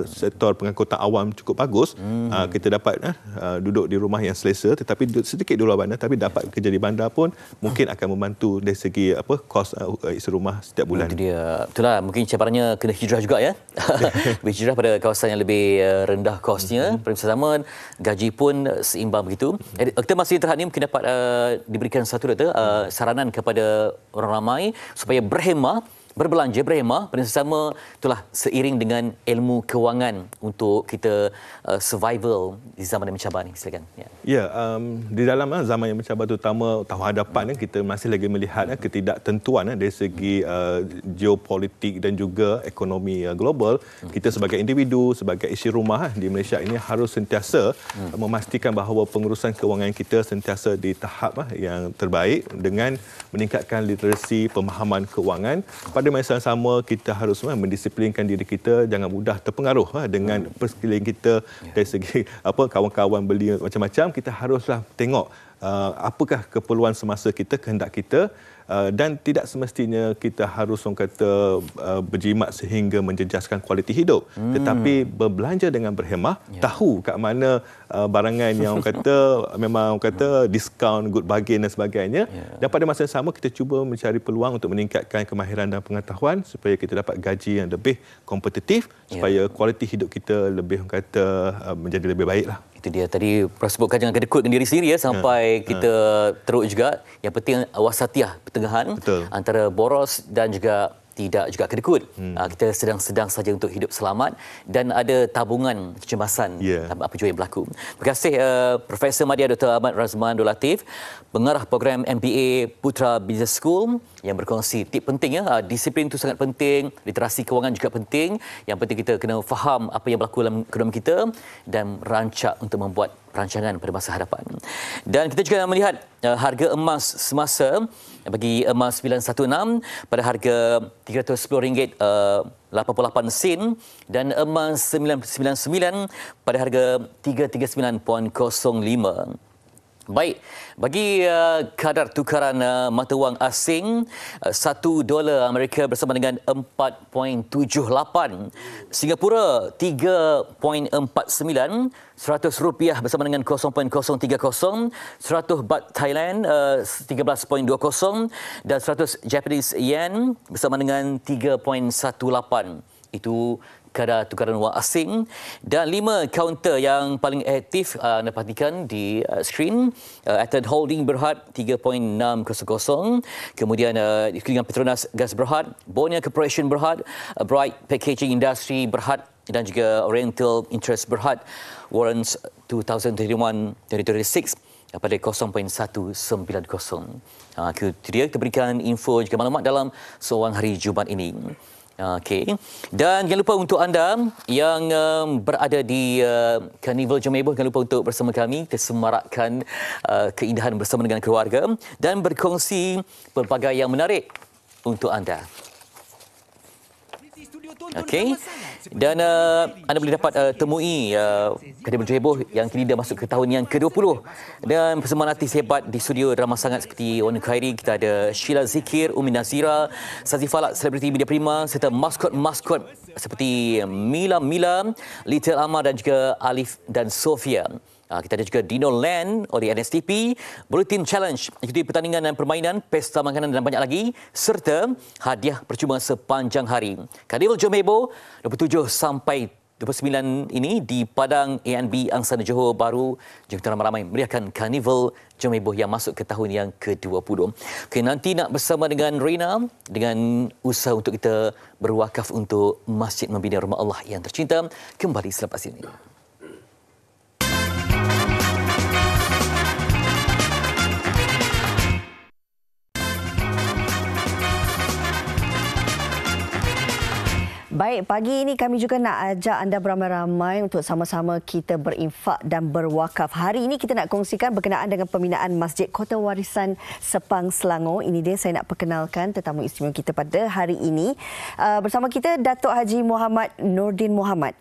sektor pengangkutan awam cukup bagus, kita dapat duduk di rumah yang selesa tetapi sedikit di luar bandar tapi dapat kerja di bandar pun mungkin akan membantu dari segi kos isi rumah setiap bulan. Itu dia. Itulah mungkin cabarannya kena hijrah juga ya. Hijrah pada kawasan yang lebih rendah kosnya, bersama gaji pun seimbang begitu. Kita masih terhad ni mungkin dapat diberikan satu saranan kepada orang ramai supaya berbelanja berhemah pada sesama itulah seiring dengan ilmu kewangan untuk kita survival di zaman yang mencabar ni. Silakan. Di dalam zaman yang mencabar terutama tahun hadapan kita masih lagi melihat ketidaktentuan dari segi geopolitik dan juga ekonomi global. Kita sebagai individu, sebagai isi rumah di Malaysia ini harus sentiasa memastikan bahawa pengurusan kewangan kita sentiasa di tahap yang terbaik dengan meningkatkan literasi pemahaman kewangan. Pada masa yang sama kita harus mendisiplinkan diri kita jangan mudah terpengaruh dengan persekeliling kita dari segi kawan-kawan beli macam-macam. Kita haruslah tengok apakah keperluan semasa kita, kehendak kita, dan tidak semestinya kita harus orang kata berjimat sehingga menjejaskan kualiti hidup, tetapi berbelanja dengan berhemah, tahu kat mana barangan yang orang kata memang orang kata diskaun, good bargain dan sebagainya, dan pada masa yang sama kita cuba mencari peluang untuk meningkatkan kemahiran dan pengetahuan supaya kita dapat gaji yang lebih kompetitif, supaya kualiti hidup kita lebih orang kata menjadi lebih baiklah. Itu dia tadi sebutkan jangan kedekut dengan diri sendiri sampai kita teruk juga. Yang penting wasatiyah, pertengahan. Betul. Antara boros dan juga tidak juga kedekut. Kita sedang-sedang saja untuk hidup selamat dan ada tabungan kecemasan apa jua yang berlaku. Terima kasih Profesor Madya Dr. Ahmad Razman Abdul Latif, pengarah program MBA Putra Business School yang berkongsi tip penting disiplin itu sangat penting, literasi kewangan juga penting. Yang penting kita kena faham apa yang berlaku dalam ekonomi kita dan rancak untuk membuat perancangan pada masa hadapan. Dan kita juga melihat harga emas semasa bagi emas 916 pada harga RM310.88 dan emas 999 pada harga 339.05. Baik, bagi kadar tukaran mata wang asing, $1 Amerika bersama dengan 4.78, Singapura 3.49, RM100 bersama dengan 0.030, 100 baht Thailand 13.20 dan 100 Japanese yen bersama dengan 3.18. Itu kadar tukaran wang asing. Dan 5 kaunter yang paling aktif anda perhatikan di skrin. Etihad Holding Berhad 3.600, kemudian dengan Petronas Gas Berhad, Bonia Corporation Berhad, Bright Packaging Industry Berhad dan juga Oriental Interest Berhad warrants 2021-2026 pada 0.190. Itu dia, kita berikan info juga maklumat dalam seorang hari Jumaat ini. Okey. Dan jangan lupa untuk anda yang berada di Carnival Jomebo, jangan lupa untuk bersama kami kita semarakkan keindahan bersama dengan keluarga dan berkongsi pelbagai yang menarik untuk anda. Okey. Dan anda boleh dapat temui Carnival Jomebo yang kini dah masuk ke tahun yang ke-20 dan persembahan artis hebat di studio ramai sangat seperti Wan Khairi, kita ada Sheila Zikir, Umi Nazira, Sazi Falak, selebriti media prima, serta maskot-maskot seperti Mila, Little Amar dan juga Alif dan Sofia. Kita ada juga Dino Land oleh NSTP, Bulletin Challenge, ikuti pertandingan dan permainan, pesta makanan dan banyak lagi, serta hadiah percuma sepanjang hari. Carnival Jomebo 27 sampai 29 ini di Padang ANB Angsana Johor Bahru. Jom kita ramai-ramai meriahkan Carnival Jomebo yang masuk ke tahun yang ke-20. Okay, nanti nak bersama dengan Reina dengan usaha untuk kita berwakaf untuk Masjid Membina Rumah Allah yang tercinta kembali selepas ini. Baik, pagi ini kami juga nak ajak anda beramai-ramai untuk sama-sama kita berinfak dan berwakaf. Hari ini kita nak kongsikan berkenaan dengan pembinaan Masjid Kota Warisan Sepang Selangor. Ini dia saya nak perkenalkan tetamu istimewa kita pada hari ini. Bersama kita Datuk Haji Muhammad Nordin Muhammad,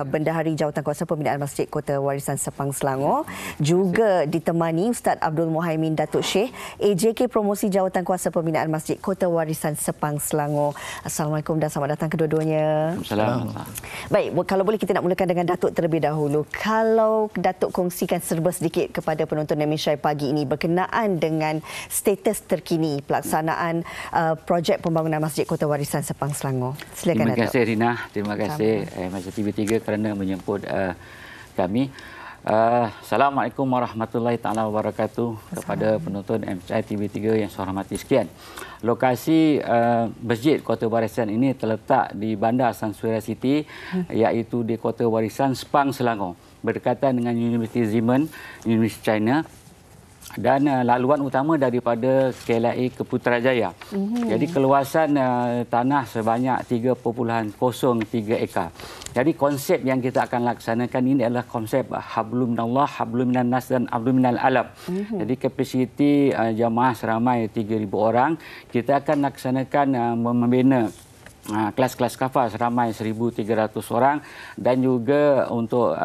Bendahari Jawatankuasa Pembinaan Masjid Kota Warisan Sepang Selangor, juga ditemani Ustaz Abdul Muhaimin Datuk Syekh, AJK Promosi Jawatankuasa Pembinaan Masjid Kota Warisan Sepang Selangor. Assalamualaikum dan selamat datang kedua-duanya. Assalamualaikum. Baik, kalau boleh kita nak mulakan dengan Datuk terlebih dahulu. Kalau Datuk kongsikan serba sedikit kepada penonton Indonesia pagi ini berkenaan dengan status terkini pelaksanaan projek pembangunan Masjid Kota Warisan Sepang Selangor. Silakan Datuk. Terima kasih Rina, terima kasih Masjid TV3 kerana menyemput kami. Assalamualaikum warahmatullahi taala wabarakatuh kepada penonton MCI TV3 yang saya hormati sekalian. Lokasi Masjid Kota Warisan ini terletak di Bandar Sanswera City, iaitu di Kota Warisan Sepang Selangor, berdekatan dengan Universiti Ximen, Universiti China, dan laluan utama daripada KLIA ke Putrajaya. Jadi keluasan tanah sebanyak 3.03 ekar. Jadi konsep yang kita akan laksanakan ini adalah konsep Hablum minallah, Hablum minan nas dan Hablum minal alam. Jadi kapasiti jamaah seramai 3,000 orang. Kita akan laksanakan membina kelas-kelas kafah seramai 1,300 orang dan juga untuk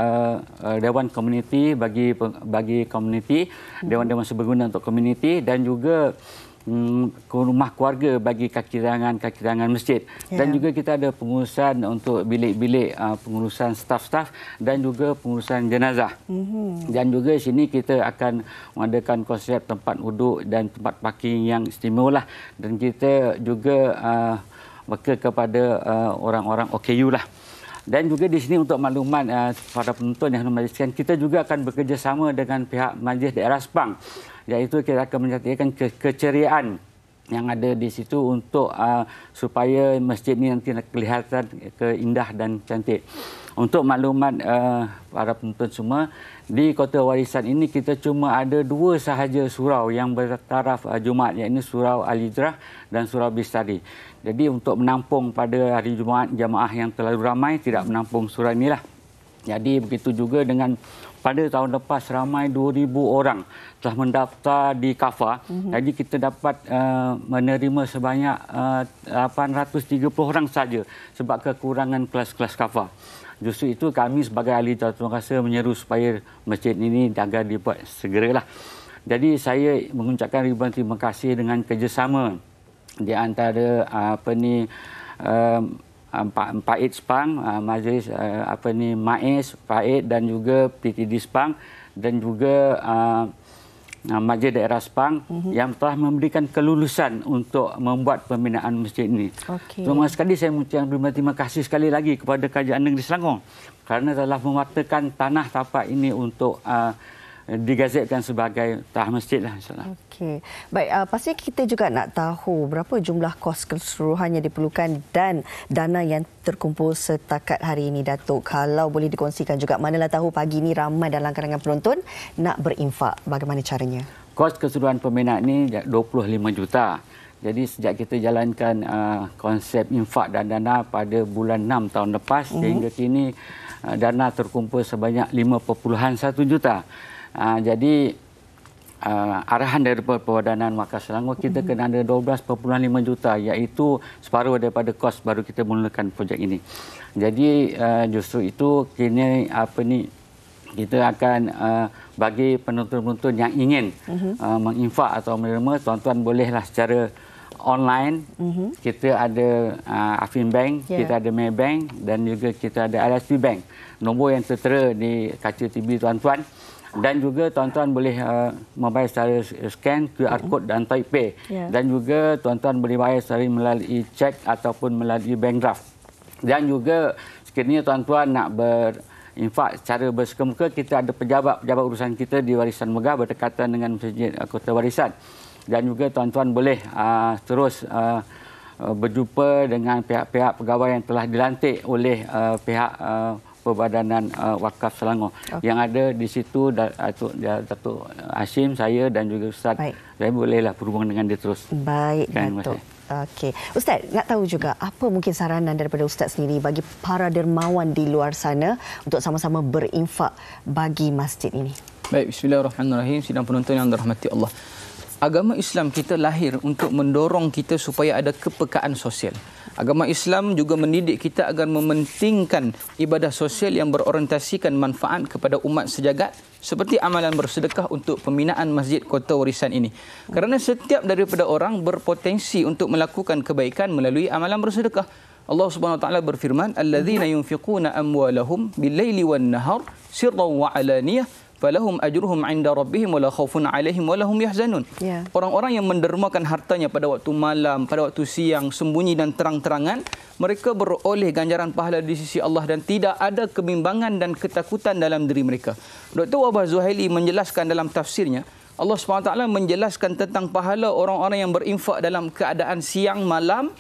dewan komuniti bagi komuniti, dewan-dewan seberguna untuk komuniti dan juga rumah keluarga bagi kaki-tangan masjid. Dan juga kita ada pengurusan untuk bilik-bilik pengurusan staf-staf dan juga pengurusan jenazah. Dan juga sini kita akan mengadakan konsep tempat duduk dan tempat parking yang istimewa lah. Dan kita juga beka kepada orang-orang OKU lah. Dan juga di sini untuk makluman para penonton yang hormat, kita juga akan bekerjasama dengan pihak Majlis Daerah Sepang, iaitu kita akan menyatakan keceriaan yang ada di situ untuk supaya masjid ini nanti kelihatan indah dan cantik. Untuk maklumat para penonton semua, di Kota Warisan ini kita cuma ada 2 sahaja surau yang bertaraf Jumaat, iaitu Surau Al-Hijrah dan Surau Bistari. Jadi untuk menampung pada hari Jumaat jamaah yang terlalu ramai, tidak menampung surau inilah. Jadi begitu juga dengan pada tahun lepas ramai 2,000 orang telah mendaftar di Kafah. Jadi kita dapat menerima sebanyak 830 orang saja sebab kekurangan kelas-kelas Kafah. Justru itu kami sebagai ahli jawatankuasa menyeru supaya masjid ini agar dibuat segeralah. Jadi saya mengucapkan ribuan terima kasih dengan kerjasama di antara PAID Sepang, Majlis MAIS, PAID dan juga PTD Sepang dan juga Majlis Daerah Sepang yang telah memberikan kelulusan untuk membuat pembinaan masjid ini. Terima sekali saya mengucapkan terima kasih sekali lagi kepada Kerajaan Negeri Selangor kerana telah mewartakan tanah tapak ini untuk digazetkan sebagai tanah masjid lah, insyaAllah. Okey. Baik, pasti kita juga nak tahu berapa jumlah kos keseluruhan yang diperlukan dan dana yang terkumpul setakat hari ini, Datuk. Kalau boleh dikongsikan juga, manalah tahu pagi ini ramai dalam kalangan penonton nak berinfak. Bagaimana caranya? Kos keseluruhan pembinaan ini 25 juta. Jadi sejak kita jalankan konsep infak dan dana pada bulan 6 tahun lepas, sehingga kini dana terkumpul sebanyak 5.1 juta. Jadi arahan daripada Perwadangan Wakaf Selangor kita kena ada 12.5 juta, iaitu separuh daripada kos baru kita mulakan projek ini. Jadi justru itu kini kita akan bagi penonton-penonton yang ingin menginfak atau menerima, tuan-tuan bolehlah secara online. Kita ada Afin Bank, kita ada Maybank dan juga kita ada LSP Bank. Nombor yang tertera di kaca TV tuan-tuan. Dan juga tuan-tuan boleh membayar secara scan QR code dan Type Pay. Dan juga tuan-tuan boleh bayar secara melalui cek ataupun melalui bank draft. Dan juga sekiranya tuan-tuan nak berinfak secara bersekemuka, kita ada pejabat urusan kita di Warisan Megah berdekatan dengan Masjid Kota Warisan. Dan juga tuan-tuan boleh terus berjumpa dengan pihak-pihak pegawai yang telah dilantik oleh pihak Perbadangan Wakaf Selangor. Yang ada di situ Datuk Hashim, saya dan juga Ustaz. Saya bolehlah berhubung dengan dia terus. Baik, Datuk. Okey. Ustaz, nak tahu juga apa mungkin saranan daripada Ustaz sendiri bagi para dermawan di luar sana untuk sama-sama berinfak bagi masjid ini? Baik, bismillahirrahmanirrahim. Sidang penonton yang dirahmati Allah. Agama Islam kita lahir untuk mendorong kita supaya ada kepekaan sosial. Agama Islam juga mendidik kita agar mementingkan ibadah sosial yang berorientasikan manfaat kepada umat sejagat seperti amalan bersedekah untuk pembinaan Masjid Kota Warisan ini. Kerana setiap daripada orang berpotensi untuk melakukan kebaikan melalui amalan bersedekah. Allah Subhanahu Wa Taala berfirman, "Alladzina yunfiquna amwalahum bil-laili wan-nahar sirran wa 'alaniyah falahum ajruhum 'inda rabbihim wala khaufun 'alaihim wala hum yahzanun." Orang-orang yang mendermakan hartanya pada waktu malam, pada waktu siang, sembunyi dan terang-terangan, mereka beroleh ganjaran pahala di sisi Allah dan tidak ada kebimbangan dan ketakutan dalam diri mereka. Dr. Wahbah Zuhaili menjelaskan dalam tafsirnya, Allah SWT menjelaskan tentang pahala orang-orang yang berinfak dalam keadaan siang, malam,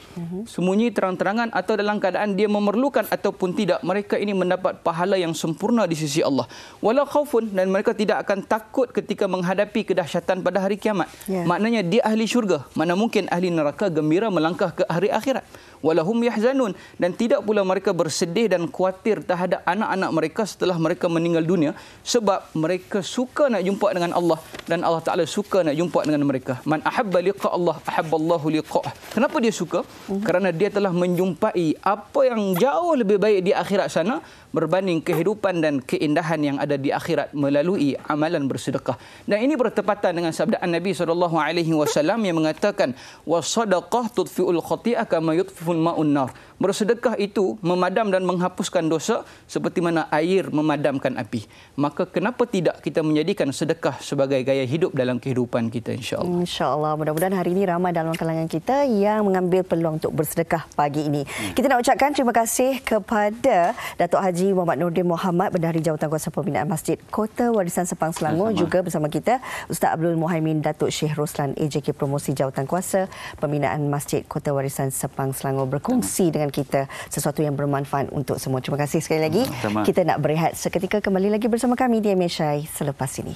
sembunyi, terang-terangan atau dalam keadaan dia memerlukan ataupun tidak. Mereka ini mendapat pahala yang sempurna di sisi Allah. Wala khaufun, dan mereka tidak akan takut ketika menghadapi kedahsyatan pada hari kiamat. Maknanya dia ahli syurga. Mana mungkin ahli neraka gembira melangkah ke hari akhirat. Walahum yahzanun, dan tidak pula mereka bersedih dan khawatir terhadap anak-anak mereka setelah mereka meninggal dunia sebab mereka suka nak jumpa dengan Allah dan Allah Ta'ala suka nak jumpa dengan mereka. Man ahabba liqa Allah, ahabba Allahu liqa'ah. Kenapa dia suka? Kerana dia telah menjumpai apa yang jauh lebih baik di akhirat sana berbanding kehidupan dan keindahan yang ada di akhirat melalui amalan bersedekah. Dan ini bertepatan dengan sabda Nabi SAW yang mengatakan wasadaqah tudfi'ul khati'ah kama yudfi'ul ma'un nar. Bersedekah itu memadam dan menghapuskan dosa seperti mana air memadamkan api. Maka kenapa tidak kita menjadikan sedekah sebagai gaya hidup dalam kehidupan kita, insya-Allah. Insya-Allah. Mudah-mudahan hari ini ramai dalam kalangan kita yang mengambil peluang untuk bersedekah pagi ini. Kita nak ucapkan terima kasih kepada Datuk Haji Muhammad Nordin Muhammad, Bendahari Jawatankuasa Pembinaan Masjid Kota Warisan Sepang Selangor. Juga bersama kita Ustaz Abdul Muhaimin Datuk Syekh Roslan AJK Promosi Jawatankuasa Pembinaan Masjid Kota Warisan Sepang Selangor berkongsi dengan kita sesuatu yang bermanfaat untuk semua. Terima kasih sekali lagi. Kita nak berehat seketika, kembali lagi bersama kami di MHI selepas ini.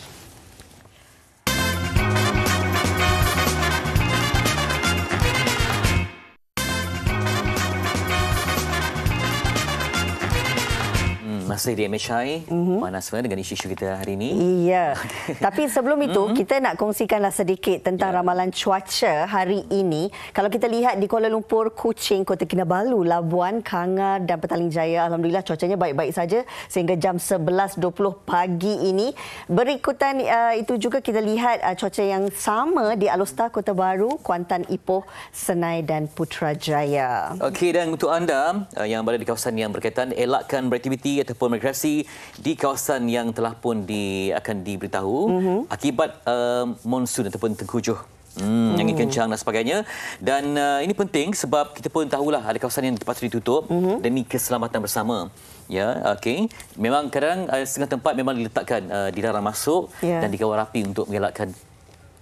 Masih di MHI, panas dengan isu-isu kita hari ini. Iya. Tapi sebelum itu, kita nak kongsikanlah sedikit tentang ramalan cuaca hari ini. Kalau kita lihat di Kuala Lumpur, Kuching, Kota Kinabalu, Labuan, Kangar dan Petaling Jaya, alhamdulillah cuacanya baik-baik saja sehingga jam 11.20 pagi ini. Berikutan itu juga kita lihat cuaca yang sama di Alustar, Kota Baru, Kuantan, Ipoh, Senai dan Putrajaya. Okey, dan untuk anda yang berada di kawasan yang berkaitan, elakkan beraktiviti ataupun migrasi di kawasan yang telah pun akan diberitahu akibat monsun ataupun tengkujuh angin kencang dan sebagainya. Dan ini penting sebab kita pun tahulah ada kawasan yang terpaksa ditutup demi keselamatan bersama. Ya, okey. Memang kadang setengah tempat memang diletakkan dilarang masuk dan dikawal rapi untuk mengelakkan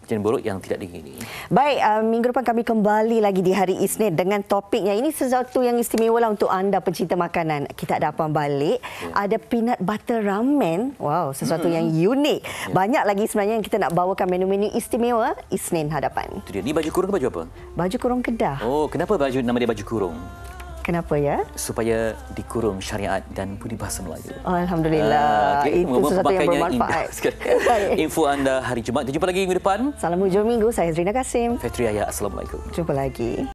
kejadian buruk yang tidak diingini. Baik, minggu depan kami kembali lagi di hari Isnin dengan topiknya. Ini sesuatu yang istimewa lah untuk anda pencinta makanan. Kita ada apa balik? Ada peanut butter ramen. Wow, sesuatu yang unik. Banyak lagi sebenarnya yang kita nak bawakan menu-menu istimewa Isnin hadapan. Itu dia. Ni baju kurung ke baju apa? Baju kurung Kedah. Oh, kenapa nama dia baju kurung? Kenapa ya? Supaya dikurung syariat dan budi bahasa Melayu. Oh, alhamdulillah. Itu sesuatu yang bermanfaat. Info anda hari Jumaat. Jumpa lagi minggu depan. Salam hujung minggu. Saya Zrina Kasim. Fetri Ayah. Assalamualaikum. Jumpa lagi.